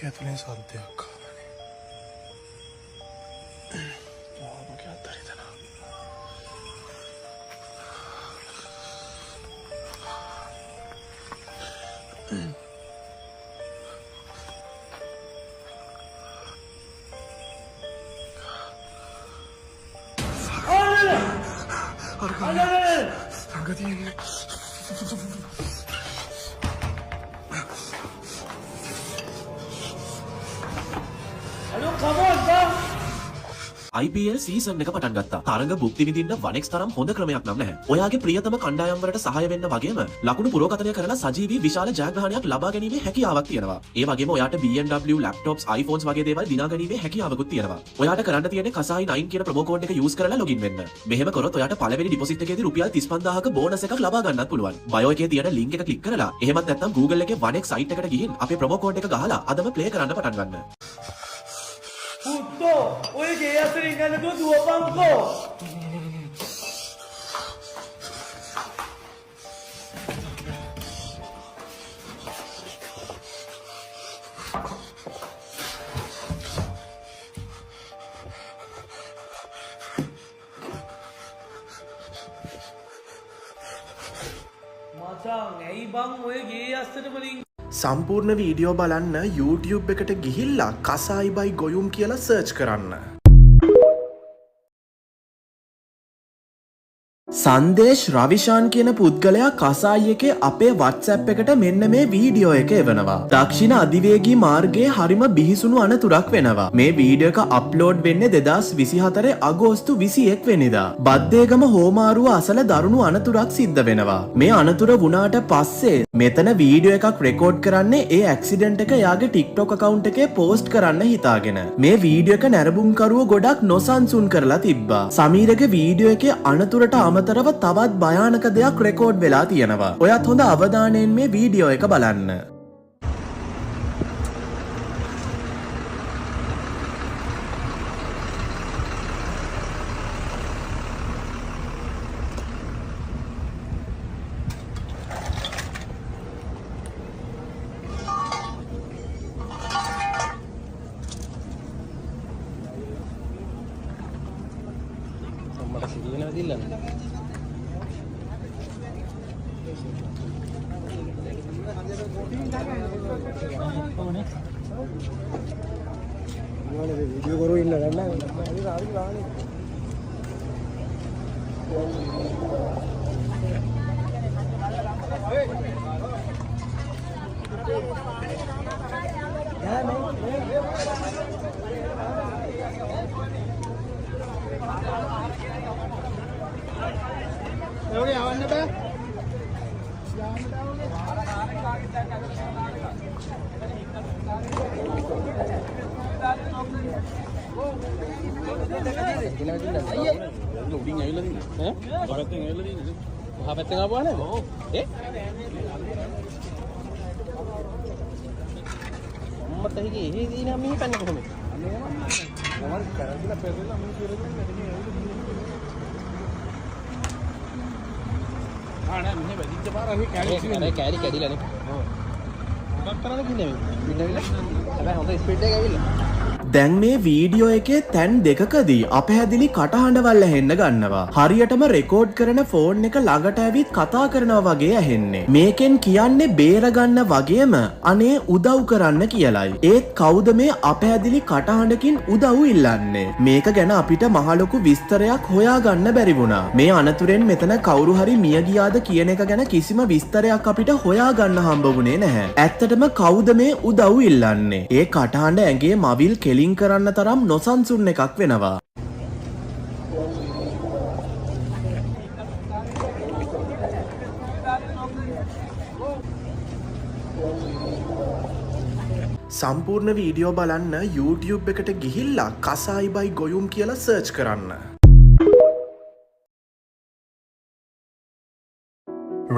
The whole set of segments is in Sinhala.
ඇතුලෙන් සද්දයක් ආවනේ. මොකක්ද හරියටම. Angkatnya. Halo, come on, bang. IPL season එක පටන් ගත්තා. තරඟ භුක්ති විඳින්න වනෙක්ස් තරම් හොඳ ක්‍රමයක් නම් නැහැ. ඔයාගේ ප්‍රියතම කණ්ඩායම් වලට සහාය වෙන්න වගේම ලකුණු පුරෝගතනය කරලා සජීවී විශාල ජයග්‍රහණයක් ලබා ගැනීමේ හැකියාවක් තියෙනවා. ඒ වගේම ඔයාට BMW, laptops, iPhones වගේ දේවල් දිනා ගැනීමේ හැකියාවකුත් තියෙනවා. ඔයාට කරන්න තියෙන්නේ කසායි 9 කියන ප්‍රොමෝ කෝඩ් එක යූස් කරලා ලොගින් වෙන්න. මෙහෙම කරොත් ඔයාට පළවෙනි ඩිපොසිට් එකේදී රුපියල් 35000ක බෝනස් එකක් ලබා ගන්නත් පුළුවන්. බයෝ එකේ තියෙන ලින්ක් එක ක්ලික් කරලා එහෙමත් නැත්නම් Google එකේ වනෙක්ස් සයිට් එකට ගිහින් අපේ ප්‍රොමෝ කෝඩ් එක ගහලා අදම ප්ලේ කරන්න පටන් ගන්න. Puto, oye que ya se le encanta todo tu banco. Macam, hey bang, oye que ya se le paling. සම්පූර්ණ වීඩියෝ බලන්න YouTube එකට ගිහිල්ලා කසායි බයි ගොයුම් කියලා සර්ච් කරන්න. සංදේශ් රවිශාන් කියන පුද්ගලයා කසායි එකේ අපේ WhatsApp එකට මෙන්න මේ වීඩියෝ එක එවනවා. දක්ෂිණ අධිවේගී මාර්ගයේ හරිම බිහිසුණු අනතුරක් වෙනවා. මේ වීඩියෝ එක අප්ලෝඩ් වෙන්නේ 2024 අගෝස්තු 21 වෙනිදා. බද්දේගම හෝමාරුව අසල දරුණු අනතුරක් සිද්ධ වෙනවා. මේ අනතුර වුණාට පස්සේ මෙතන වීඩියෝ එකක් රෙකෝඩ් කරන්නේ ඒ ඇක්සිඩන්ට් එක යාගේ TikTok account එකේ post කරන්න හිතාගෙන. මේ වීඩියෝ එක නැරඹුම්කරුවෝ ගොඩක් නොසන්සුන් කරලා තිබ්බා. සමීරගේ වීඩියෝ එකේ අනතුරට අමතරව තවත් භයානක දෙයක් රෙකෝඩ් වෙලා තියෙනවා. ඔයත් හොඳ අවධානයෙන් මේ වීඩියෝ එක බලන්න. वीडियो करो इन लगना अभी रात लाने ओके आवाज बे උඩින් ඇවිල්ලා තියෙන්නේ ඈ වරත්තෙන් ඇවිල්ලා තියෙන්නේ මහා පැත්තෙන් ආපුවා නේද ඈ අම්මත් ඇහිගේ එහෙ දිනා මෙහි පැන්නේ කොහොමද हमारे करंट पैसे ना मैं फिर ආ නෑ මෙහෙ වැදිච්ච පාර අපි කෑලි කැඩිලානේ මොකක් කරන්නද කින්නේ මේ හැබැයි හොඳ ස්පීඩ් එක ඇවිල්ලා දැන් මේ වීඩියෝ එකේ තැන් දෙකකදී අපහැදිලි කටහඬවල් ඇහෙන්න ගන්නවා. හරියටම රෙකෝඩ් කරන ෆෝන් එක ළඟට ඇවිත් කතා කරනවා වගේ ඇහෙන්නේ. මේකෙන් කියන්නේ බේරගන්න වගේම අනේ උදව් කරන්න කියලයි. ඒත් කවුද මේ අපහැදිලි කටහඬකින් උදව් ඉල්ලන්නේ? මේක ගැන අපිට මහ ලොකු විස්තරයක් හොයාගන්න බැරි වුණා. මේ අනතුරෙන් මෙතන කවුරු හරි මිය ගියාද කියන එක ගැන කිසිම විස්තරයක් අපිට හොයාගන්න හම්බ වුණේ නැහැ. ඇත්තටම කවුද මේ උදව් ඉල්ලන්නේ? ඒ කටහඬ ඇඟේ මවිල් ලින් කරන්න තරම් නොසන්සුන් එකක් වෙනවා. සම්පූර්ණ වීඩියෝ බලන්න YouTube එකට ගිහිල්ලා කසායි බයි ගොයුම් කියලා සර්ච් කරන්න.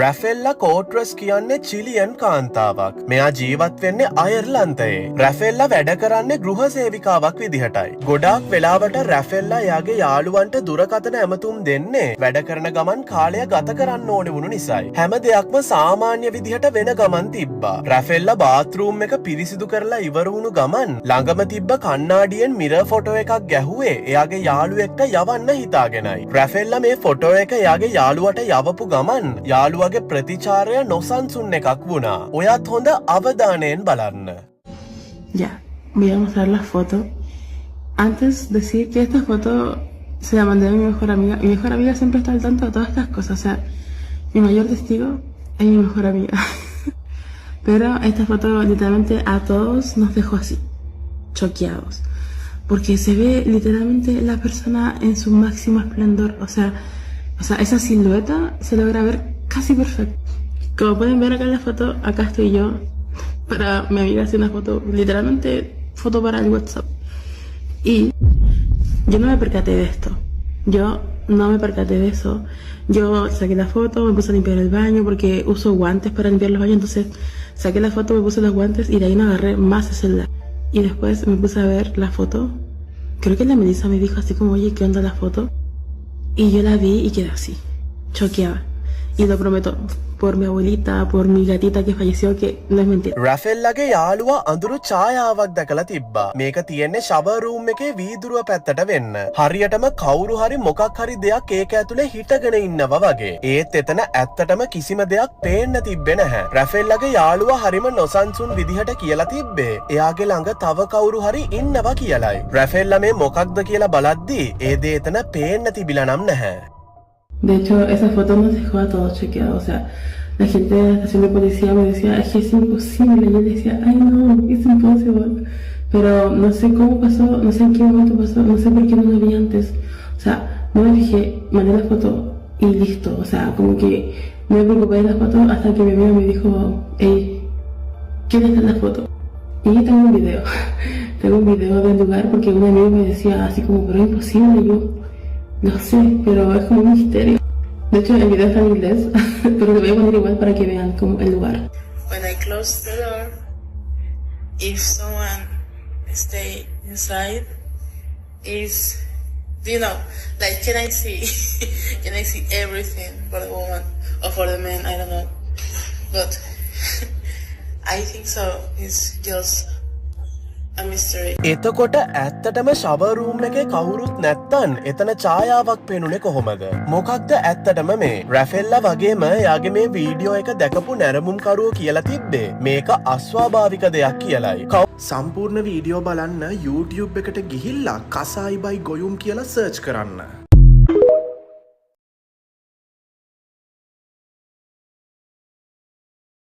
රැෆෙල්ලා කෝට්‍රස් කියන්නේ චිලියන් කාන්තාවක්. මෙයා ජීවත් වෙන්නේ අයර්ලන්තයේ. රැෆෙල්ලා වැඩ කරන්නේ ගෘහ සේවිකාවක් විදිහටයි. ගොඩාක් වෙලාවට රැෆෙල්ලා එයාගේ යාළුවන්ට දුරකථන ඇමතුම් දෙන්නේ වැඩ කරන ගමන් කාලය ගත කරන්න ඕනේ වුණු නිසායි. හැම දෙයක්ම සාමාන්‍ය විදිහට වෙන ගමන් තිබ්බා. රැෆෙල්ලා බාත්රූම් එක පිරිසිදු කරලා ඉවර වුණු ගමන් ළඟම තිබ්බ කණ්ණාඩියෙන් මිරර් ෆොටෝ එකක් ගැහුවේ එයාගේ යාළුවෙක්ට යවන්න හිතාගෙනයි. රැෆෙල්ලා මේ ෆොටෝ එක එයාගේ යාළුවට යවපු ගමන් යාළුවගේ ප්‍රතිචාරය නොසන්සුන් එකක් වුණා. ඔයත් හොඳ අවධානයෙන් බලන්න. Ya, voy a mostrar la foto. Antes decir que esta foto se la mandé a mi mejor amiga. Mi mejor amiga siempre está al tanto de todas estas cosas. O sea, mi mayor testigo es mi mejor amiga. Pero esta foto literalmente a todos nos dejó así, choqueados. Porque se ve literalmente la persona en su máximo esplendor. O sea, esa silueta se logra ver casi perfecto. Como pueden ver acá en la foto, acá estoy yo. Para mi amiga hacer una foto, literalmente foto para el WhatsApp. Y yo no me percaté de esto. Yo no me percaté de eso. Yo saqué la foto, me puse a limpiar el baño porque uso guantes para limpiar los baños. Entonces saqué la foto, me puse los guantes y de ahí no agarré más el celular. Y después me puse a ver la foto. Creo que la Melissa me dijo así como, oye, ¿qué onda la foto? Y yo la vi y quedé así, choqueada. Y lo prometo, por mi abuelita, por mi gatita que falleció, que no es mentira. රැෆෙල්ලගේ යාළුවා අඳුරු ඡායාවක් දැකලා තිබ්බා. මේක තියෙන්නේ ෂවර් රූම් එකේ වීදුරුව පැත්තට වෙන්න. හරියටම කවුරු හරි මොකක් හරි දෙයක් ඒක ඇතුලේ හිටගෙන ඉන්නවා වගේ. ඒත් එතන ඇත්තටම කිසිම දෙයක් පේන්න තිබ්බේ නැහැ. රැෆෙල්ලගේ යාළුවා හරිම නොසන්සුන් විදිහට කියලා තිබ්බේ එයාගේ ළඟ තව කවුරු හරි ඉන්නවා කියලයි. රැෆෙල්ලා මේ මොකක්ද කියලා බලද්දි ඒ දේ එතන පේන්න තිබිලා නම් නැහැ. De hecho, esa foto nos dejó a todos chequeados. O sea, la gente de la estación de policía me decía, es que es imposible. Y yo decía, ay no, es imposible. Pero no sé cómo pasó, no sé en qué momento pasó, no sé por qué no lo vi antes. O sea, no me fijé, mandé la foto y listo. O sea, como que no me preocupé de la foto hasta que mi amiga me dijo, hey, ¿quién está en la foto? Y tengo un video. Tengo un video del lugar porque un amigo me decía así como, pero es imposible. Y yo, no sé, pero es como un misterio. De hecho, el video está en inglés, pero lo voy a poner igual para que vean como el lugar. When I close the door, if someone stay inside, is, you know, like, can I see everything for the woman or for the man? I don't know, but I think so. It's just a mystery. එතකොට ඇත්තටම ෂවර් රූම් එකේ කවුරුත් නැත්තන් එතන ඡායාවක් පේනුනේ කොහොමද? මොකක්ද ඇත්තටම මේ? රැෆෙල්ලා වගේම එයාගේ මේ වීඩියෝ එක දැකපු නැරඹුම්කරුවෝ කියලා තිබ්බේ මේක අස්වාභාවික දෙයක් කියලායි. සම්පූර්ණ වීඩියෝ බලන්න YouTube එකට ගිහිල්ලා කසායි බයි ගොයුම් කියලා සර්ච් කරන්න.